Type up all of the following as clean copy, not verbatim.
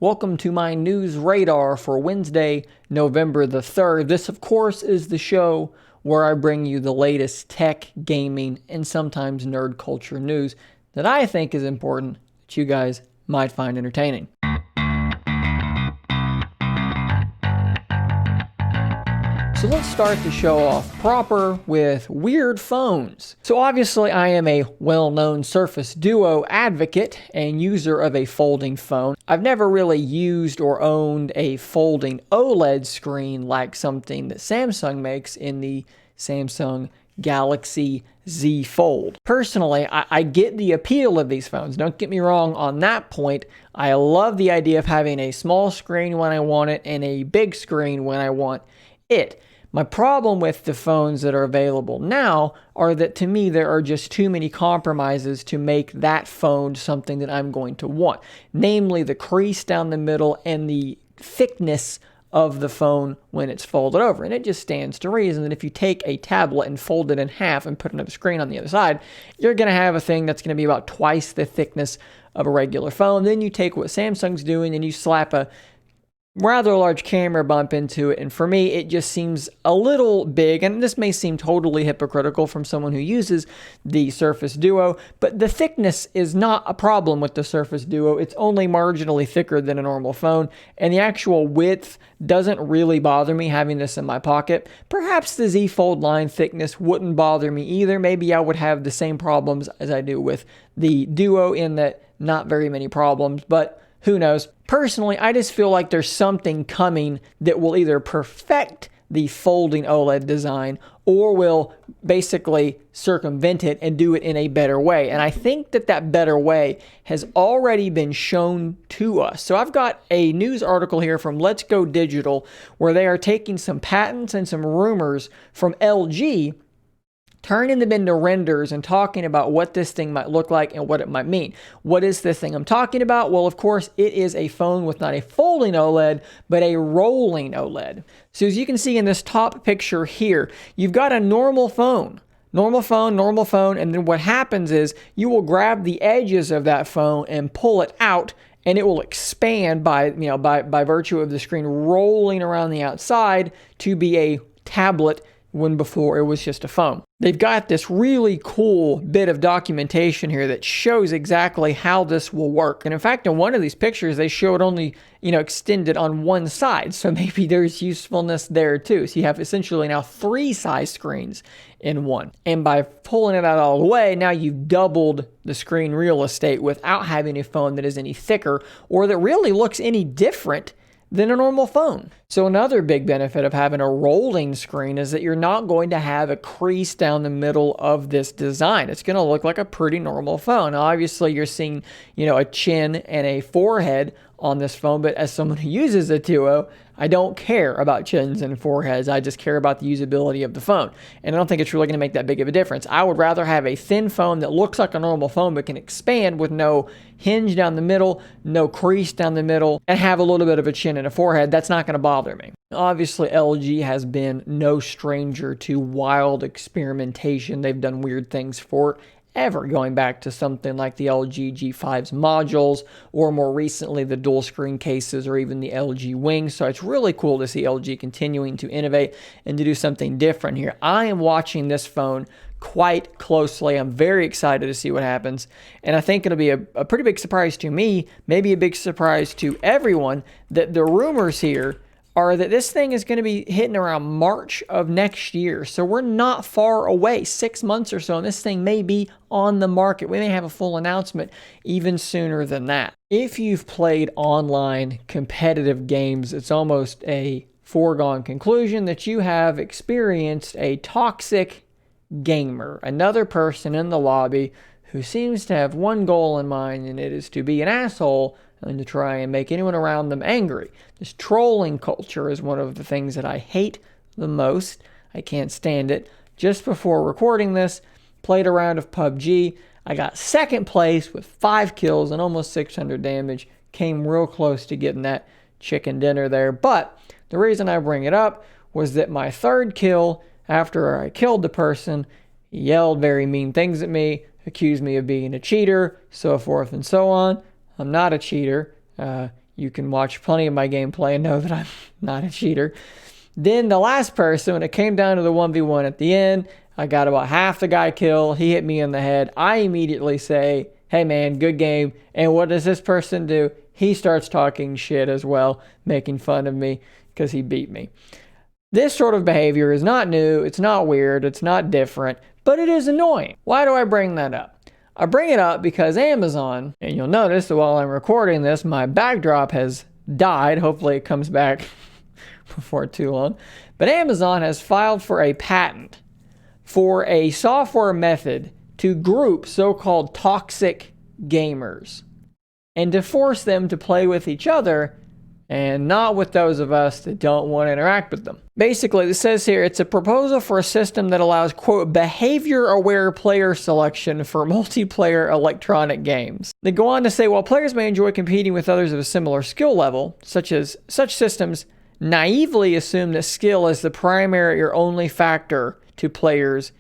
Welcome to my news radar for Wednesday, November the 3rd. This, of course, is the show where I bring you the latest tech, gaming, and sometimes nerd culture news that I think is important that you guys might find entertaining. So let's start the show off proper with weird phones. So obviously I am a well-known Surface Duo advocate and user of a folding phone. I've never really used or owned a folding OLED screen like something that Samsung makes in the Samsung Galaxy Z Fold. Personally, I get the appeal of these phones. Don't get me wrong on that point. I love the idea of having a small screen when I want it and a big screen when I want it. My problem with the phones that are available now are that to me there are just too many compromises to make that phone something that I'm going to want. Namely the crease down the middle and the thickness of the phone when it's folded over. And it just stands to reason that if you take a tablet and fold it in half and put another screen on the other side, you're going to have a thing that's going to be about twice the thickness of a regular phone. Then you take what Samsung's doing and you slap a rather large camera bump into it, and for me it just seems a little big, and this may seem totally hypocritical from someone who uses the Surface Duo, but the thickness is not a problem with the Surface Duo. It's only marginally thicker than a normal phone, and the actual width doesn't really bother me having this in my pocket. Perhaps the Z Fold line thickness wouldn't bother me either. Maybe I would have the same problems as I do with the Duo in that not very many problems, but who knows? Personally, I just feel like there's something coming that will either perfect the folding OLED design or will basically circumvent it and do it in a better way. And I think that that better way has already been shown to us. So I've got a news article here from Let's Go Digital where they are taking some patents and some rumors from LG, turning them into renders and talking about what this thing might look like and what it might mean. What is this thing I'm talking about? Well, of course, it is a phone with not a folding OLED, but a rolling OLED. So as you can see in this top picture here, you've got a normal phone, and then what happens is you will grab the edges of that phone and pull it out, and it will expand by virtue of the screen rolling around the outside to be a tablet when before it was just a phone. They've got this really cool bit of documentation here that shows exactly how this will work. And in fact, in one of these pictures, they show it only, extended on one side. So maybe there's usefulness there too. So you have essentially now 3 size screens in one. And by pulling it out all the way, now you've doubled the screen real estate without having a phone that is any thicker or that really looks any different than a normal phone. So another big benefit of having a rolling screen is that you're not going to have a crease down the middle of this design. It's going to look like a pretty normal phone. Now, obviously, you're seeing, a chin and a forehead on this phone, but as someone who uses a Duo, I don't care about chins and foreheads. I just care about the usability of the phone. And I don't think it's really going to make that big of a difference. I would rather have a thin phone that looks like a normal phone but can expand with no hinge down the middle, no crease down the middle, and have a little bit of a chin and a forehead. That's not going to bother me. Obviously, LG has been no stranger to wild experimentation. They've done weird things for ever, going back to something like the LG G5's modules, or more recently the dual screen cases, or even the LG Wing. So it's really cool to see LG continuing to innovate and to do something different here. I am watching this phone quite closely. I'm very excited to see what happens, and I think it'll be a pretty big surprise to me, maybe a big surprise to everyone, that the rumors here are that this thing is going to be hitting around March of next year. So we're not far away, 6 months or so, and this thing may be on the market. We may have a full announcement even sooner than that. If you've played online competitive games, it's almost a foregone conclusion that you have experienced a toxic gamer, another person in the lobby who seems to have one goal in mind, and it is to be an asshole and to try and make anyone around them angry. This trolling culture is one of the things that I hate the most. I can't stand it. Just before recording this, played a round of PUBG. I got second place with 5 kills and almost 600 damage. Came real close to getting that chicken dinner there. But the reason I bring it up was that my third kill, after I killed the person, he yelled very mean things at me, accused me of being a cheater, so forth and so on. I'm not a cheater. You can watch plenty of my gameplay and know that I'm not a cheater. Then the last person, when it came down to the 1v1 at the end, I got about half the guy killed. He hit me in the head. I immediately say, hey man, good game. And what does this person do? He starts talking shit as well, making fun of me because he beat me. This sort of behavior is not new, it's not weird, it's not different, but it is annoying. Why do I bring that up? I bring it up because Amazon, and you'll notice that while I'm recording this, my backdrop has died. Hopefully it comes back before too long. But Amazon has filed for a patent for a software method to group so-called toxic gamers and to force them to play with each other and not with those of us that don't want to interact with them. Basically, it says here, it's a proposal for a system that allows, quote, behavior-aware player selection for multiplayer electronic games. They go on to say, while players may enjoy competing with others of a similar skill level, such systems naively assume that skill is the primary or only factor to players'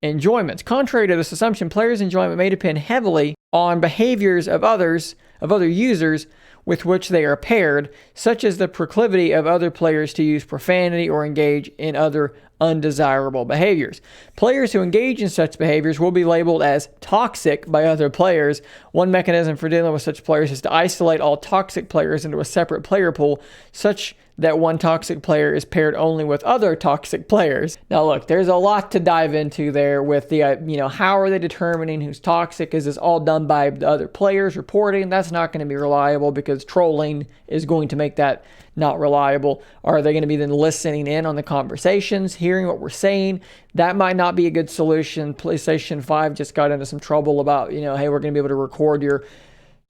enjoyments. Contrary to this assumption, players' enjoyment may depend heavily on behaviors of other users with which they are paired, such as the proclivity of other players to use profanity or engage in other undesirable behaviors. Players who engage in such behaviors will be labeled as toxic by other players. One mechanism for dealing with such players is to isolate all toxic players into a separate player pool, such that one toxic player is paired only with other toxic players. Now look, there's a lot to dive into there with the, how are they determining who's toxic? Is this all done by the other players reporting? That's not going to be reliable because trolling is going to make that not reliable. Are they going to be then listening in on the conversations, hearing what we're saying? That might not be a good solution. PlayStation 5 just got into some trouble about, hey, we're going to be able to record your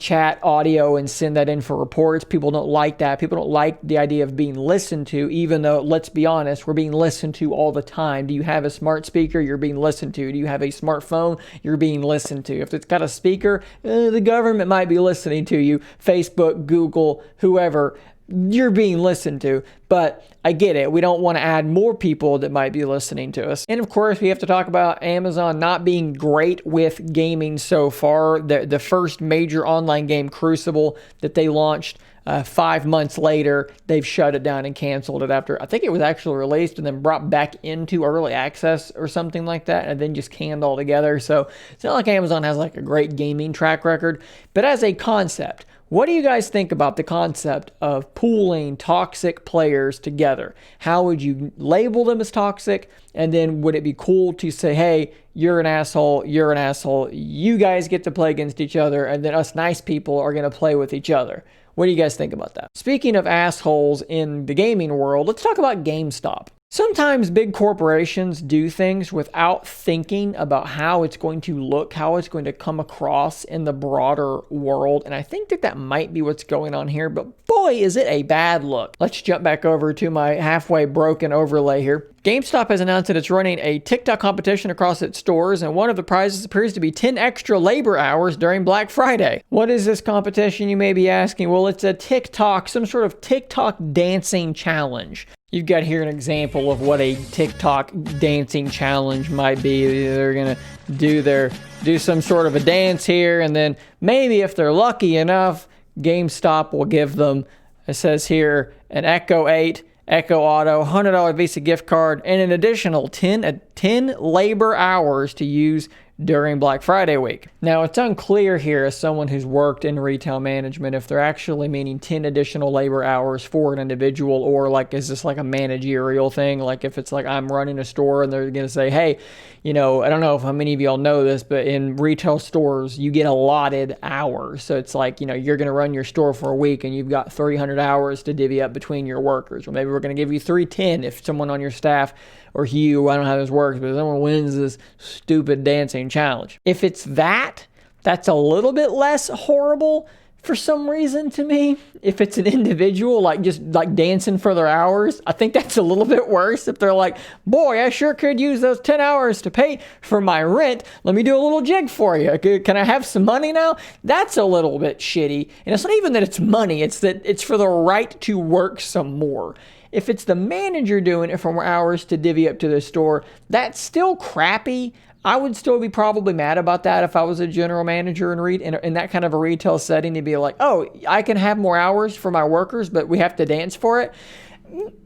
chat audio and send that in for reports. People don't like that. People don't like the idea of being listened to, even though, let's be honest, we're being listened to all the time. Do you have a smart speaker? You're being listened to. Do you have a smartphone? You're being listened to. If it's got a speaker, the government might be listening to you. Facebook, Google, whoever, you're being listened to. But I get it. We don't want to add more people that might be listening to us. And of course, we have to talk about Amazon not being great with gaming so far. The first major online game, Crucible, that they launched 5 months later, they've shut it down and canceled it after, I think it was actually released and then brought back into early access or something like that, and then just canned altogether. So it's not like Amazon has like a great gaming track record. But as a concept, what do you guys think about the concept of pooling toxic players together? How would you label them as toxic? And then would it be cool to say, hey, you're an asshole, you guys get to play against each other, and then us nice people are going to play with each other? What do you guys think about that? Speaking of assholes in the gaming world, let's talk about GameStop. Sometimes big corporations do things without thinking about how it's going to look, how it's going to come across in the broader world. And I think that might be what's going on here, but boy, is it a bad look. Let's jump back over to my halfway broken overlay here. GameStop has announced that it's running a TikTok competition across its stores, and one of the prizes appears to be 10 extra labor hours during Black Friday. What is this competition, you may be asking? Well, it's a TikTok, some sort of TikTok dancing challenge. You've got here an example of what a TikTok dancing challenge might be. They're gonna do some sort of a dance here, and then maybe if they're lucky enough, GameStop will give them, it says here, an Echo 8, Echo Auto, $100 Visa gift card, and an additional 10 labor hours to use during Black Friday week. Now, it's unclear here, as someone who's worked in retail management, if they're actually meaning 10 additional labor hours for an individual, or like, is this like a managerial thing? Like if it's like I'm running a store and they're going to say, hey, I don't know if how many of y'all know this, but in retail stores, you get allotted hours. So it's like, you're going to run your store for a week and you've got 300 hours to divvy up between your workers. Or maybe we're going to give you 310 if someone on your staff, or you, I don't know how this works, but someone wins this stupid dancing challenge. If it's that's a little bit less horrible for some reason to me. If it's an individual, just dancing for their hours, I think that's a little bit worse. If they're like, boy, I sure could use those 10 hours to pay for my rent. Let me do a little jig for you. Can I have some money now? That's a little bit shitty. And it's not even that it's money. It's that it's for the right to work some more. If it's the manager doing it for more hours to divvy up to the store, that's still crappy. I would still be probably mad about that if I was a general manager in that kind of a retail setting, to be like, oh, I can have more hours for my workers, but we have to dance for it.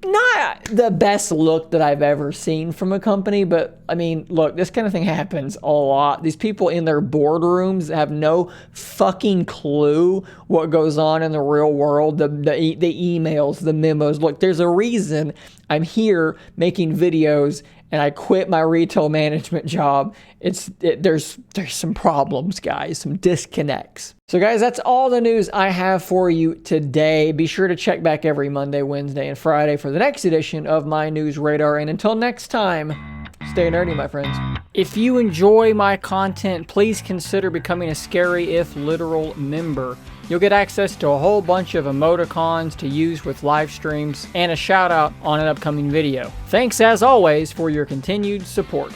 Not the best look that I've ever seen from a company, but I mean, look, this kind of thing happens a lot. These people in their boardrooms have no fucking clue what goes on in the real world. The emails, the memos. Look, there's a reason I'm here making videos and I quit my retail management job. There's some problems, guys, some disconnects. So guys, that's all the news I have for you today. Be sure to check back every Monday, Wednesday, and Friday for the next edition of My News Radar. And until next time, stay nerdy, my friends. If you enjoy my content, please consider becoming a Scary If Literal member. You'll get access to a whole bunch of emoticons to use with live streams and a shout out on an upcoming video. Thanks as always for your continued support.